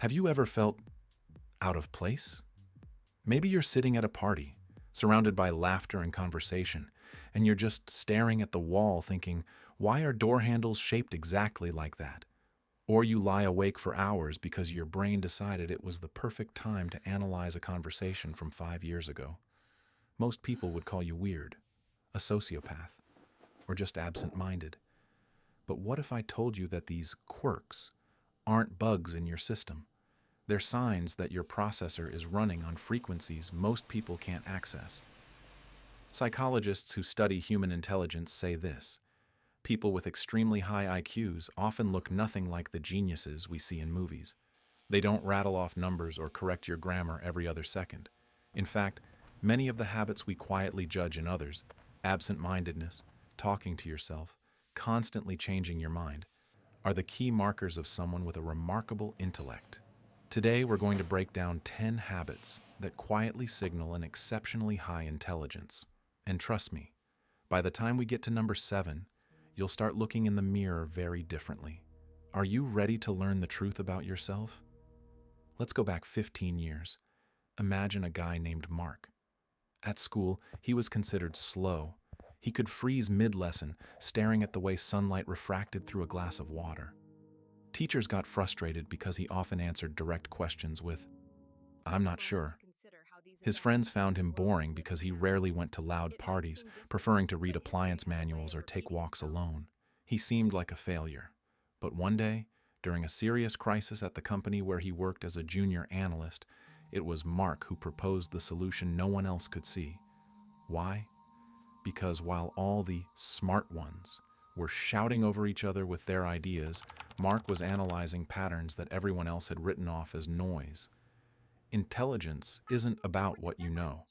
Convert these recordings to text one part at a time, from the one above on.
Have you ever felt out of place? Maybe you're sitting at a party, surrounded by laughter and conversation, and you're just staring at the wall thinking, why are door handles shaped exactly like that? Or you lie awake for hours because your brain decided it was the perfect time to analyze a conversation from 5 years ago. Most people would call you weird, a sociopath, or just absent-minded. But what if I told you that these quirks aren't bugs in your system? They're signs that your processor is running on frequencies most people can't access. Psychologists who study human intelligence say this: people with extremely high IQs often look nothing like the geniuses we see in movies. They don't rattle off numbers or correct your grammar every other second. In fact, many of the habits we quietly judge in others, absent-mindedness, talking to yourself, constantly changing your mind, are the key markers of someone with a remarkable intellect. Today, we're going to break down 10 habits that quietly signal an exceptionally high intelligence. And trust me, by the time we get to number 7, you'll start looking in the mirror very differently. Are you ready to learn the truth about yourself? Let's go back 15 years. Imagine a guy named Mark. At school, he was considered slow. He could freeze mid-lesson, staring at the way sunlight refracted through a glass of water. Teachers got frustrated because he often answered direct questions with, "I'm not sure." His friends found him boring because he rarely went to loud parties, preferring to read appliance manuals or take walks alone. He seemed like a failure. But one day, during a serious crisis at the company where he worked as a junior analyst, it was Mark who proposed the solution no one else could see. Why? Because while all the smart ones were shouting over each other with their ideas, Mark was analyzing patterns that everyone else had written off as noise. Intelligence isn't about what you know.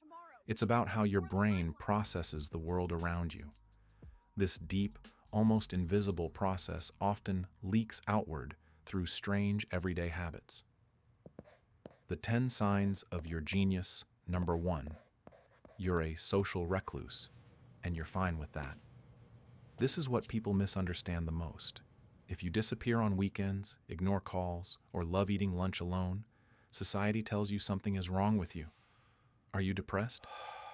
It's about how your brain processes the world around you. This deep, almost invisible process often leaks outward through strange everyday habits. The 10 signs of your genius. Number 1, you're a social recluse, and you're fine with that. This is what people misunderstand the most. If you disappear on weekends, ignore calls, or love eating lunch alone, society tells you something is wrong with you. Are you depressed?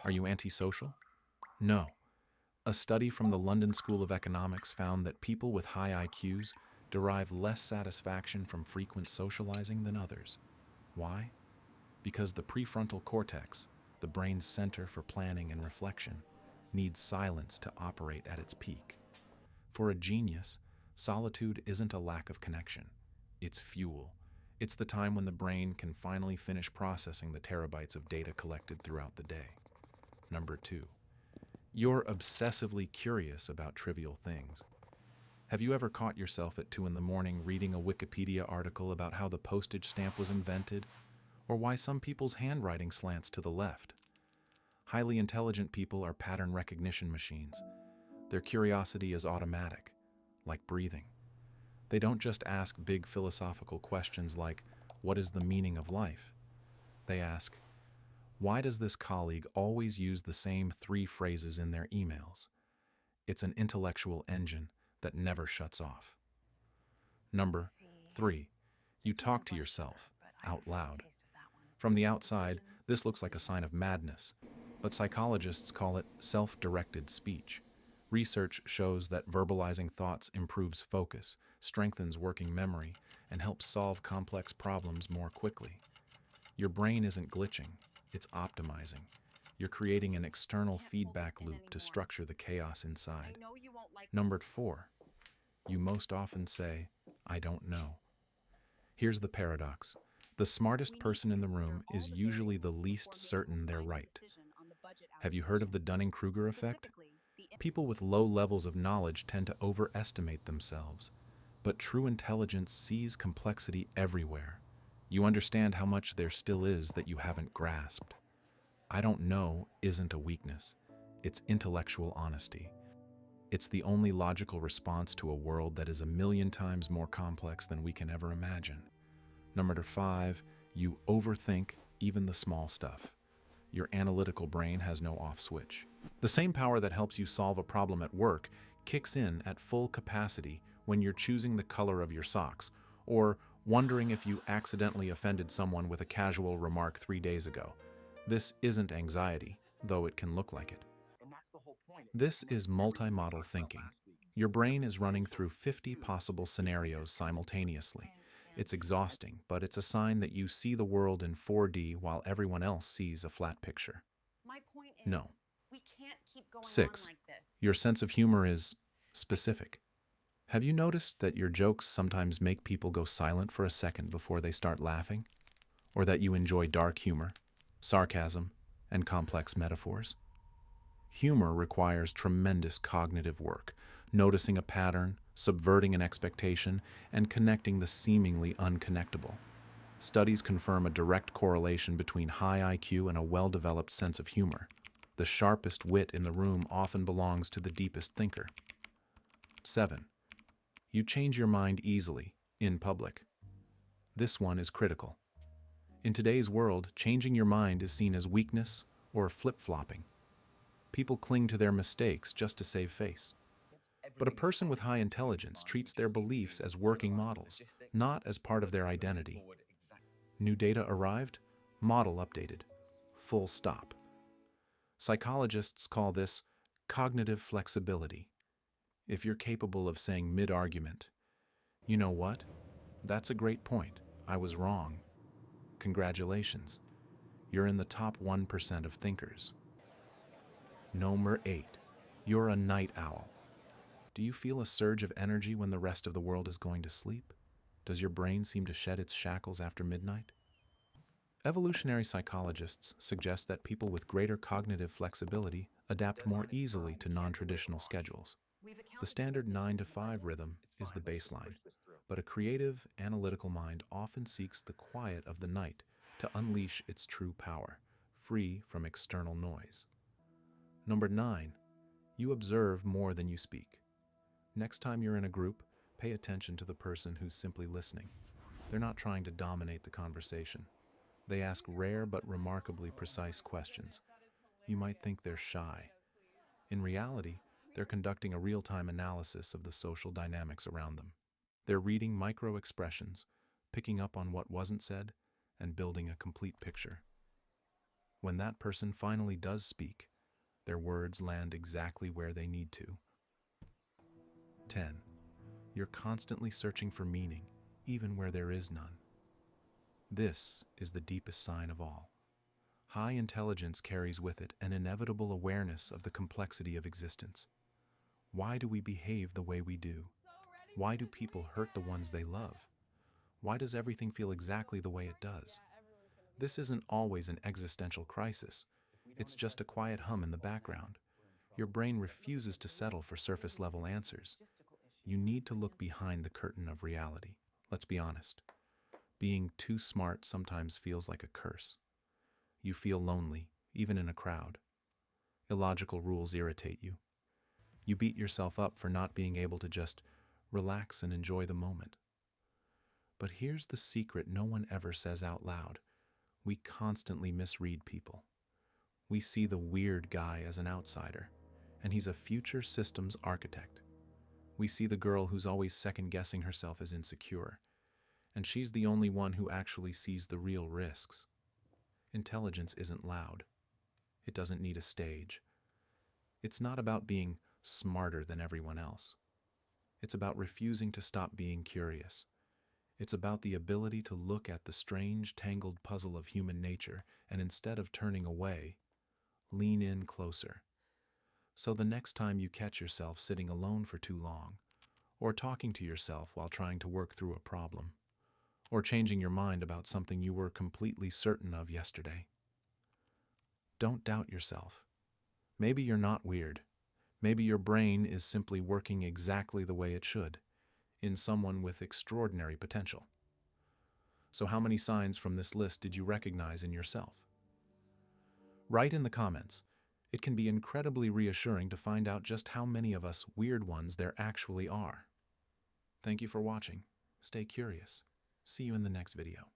Are you antisocial? No. A study from the London School of Economics found that people with high IQs derive less satisfaction from frequent socializing than others. Why? Because the prefrontal cortex, the brain's center for planning and reflection, needs silence to operate at its peak. For a genius, solitude isn't a lack of connection. It's fuel. It's the time when the brain can finally finish processing the terabytes of data collected throughout the day. Number 2, you're obsessively curious about trivial things. Have you ever caught yourself at 2 in the morning reading a Wikipedia article about how the postage stamp was invented, or why some people's handwriting slants to the left? Highly intelligent people are pattern recognition machines. Their curiosity is automatic, like breathing. They don't just ask big philosophical questions like, what is the meaning of life? They ask, why does this colleague always use the same 3 phrases in their emails? It's an intellectual engine that never shuts off. Number 3, you talk to yourself out loud. From the outside, this looks like a sign of madness, but psychologists call it self-directed speech. Research shows that verbalizing thoughts improves focus, strengthens working memory, and helps solve complex problems more quickly. Your brain isn't glitching, it's optimizing. You're creating an external feedback loop to structure the chaos inside. Number 4, you most often say, I don't know. Here's the paradox. The smartest person in the room is usually the least certain they're right. Have you heard of the Dunning-Kruger effect? People with low levels of knowledge tend to overestimate themselves, but true intelligence sees complexity everywhere. You understand how much there still is that you haven't grasped. I don't know isn't a weakness. It's intellectual honesty. It's the only logical response to a world that is a million times more complex than we can ever imagine. Number 5, you overthink even the small stuff. Your analytical brain has no off switch. The same power that helps you solve a problem at work kicks in at full capacity when you're choosing the color of your socks, or Wondering if you accidentally offended someone with a casual remark 3 days ago. This isn't anxiety, though it can look like it. This is multimodal thinking. Your brain is running through 50 possible scenarios simultaneously. It's exhausting, but it's a sign that you see the world in 4D while everyone else sees a flat picture. No. 6. Your sense of humor is specific. Have you noticed that your jokes sometimes make people go silent for a second before they start laughing? Or that you enjoy dark humor, sarcasm, and complex metaphors? Humor requires tremendous cognitive work, noticing a pattern, subverting an expectation, and connecting the seemingly unconnectable. Studies confirm a direct correlation between high IQ and a well-developed sense of humor. The sharpest wit in the room often belongs to the deepest thinker. 7. You change your mind easily, in public. This one is critical. In today's world, changing your mind is seen as weakness or flip-flopping. People cling to their mistakes just to save face. But a person with high intelligence treats their beliefs as working models, not as part of their identity. New data arrived, model updated. Full stop. Psychologists call this cognitive flexibility. If you're capable of saying mid-argument, "You know what? That's a great point. I was wrong. Congratulations. You're in the top 1% of thinkers." Number 8. You're a night owl. Do you feel a surge of energy when the rest of the world is going to sleep? Does your brain seem to shed its shackles after midnight? Evolutionary psychologists suggest that people with greater cognitive flexibility adapt more easily to non-traditional schedules. The standard 9 to 5 rhythm is the baseline, but a creative, analytical mind often seeks the quiet of the night to unleash its true power, free from external noise. Number 9. You observe more than you speak. Next time you're in a group, pay attention to the person who's simply listening. They're not trying to dominate the conversation. They ask rare but remarkably precise questions. You might think they're shy. In reality, they're conducting a real-time analysis of the social dynamics around them. They're reading micro-expressions, picking up on what wasn't said, and building a complete picture. When that person finally does speak, their words land exactly where they need to. 10. You're constantly searching for meaning, even where there is none. This is the deepest sign of all. High intelligence carries with it an inevitable awareness of the complexity of existence. Why do we behave the way we do? Why do people hurt the ones they love? Why does everything feel exactly the way it does? This isn't always an existential crisis. It's just a quiet hum in the background. Your brain refuses to settle for surface-level answers. You need to look behind the curtain of reality. Let's be honest. Being too smart sometimes feels like a curse. You feel lonely, even in a crowd. Illogical rules irritate you. You beat yourself up for not being able to just relax and enjoy the moment. But here's the secret no one ever says out loud. We constantly misread people. We see the weird guy as an outsider, and he's a future systems architect. We see the girl who's always second-guessing herself as insecure, and she's the only one who actually sees the real risks. Intelligence isn't loud. It doesn't need a stage. It's not about being smarter than everyone else. It's about refusing to stop being curious. It's about the ability to look at the strange, tangled puzzle of human nature and instead of turning away, lean in closer. So the next time you catch yourself sitting alone for too long, or talking to yourself while trying to work through a problem, or changing your mind about something you were completely certain of yesterday, don't doubt yourself. Maybe you're not weird. Maybe your brain is simply working exactly the way it should, in someone with extraordinary potential. So how many signs from this list did you recognize in yourself? Write in the comments. It can be incredibly reassuring to find out just how many of us weird ones there actually are. Thank you for watching. Stay curious. See you in the next video.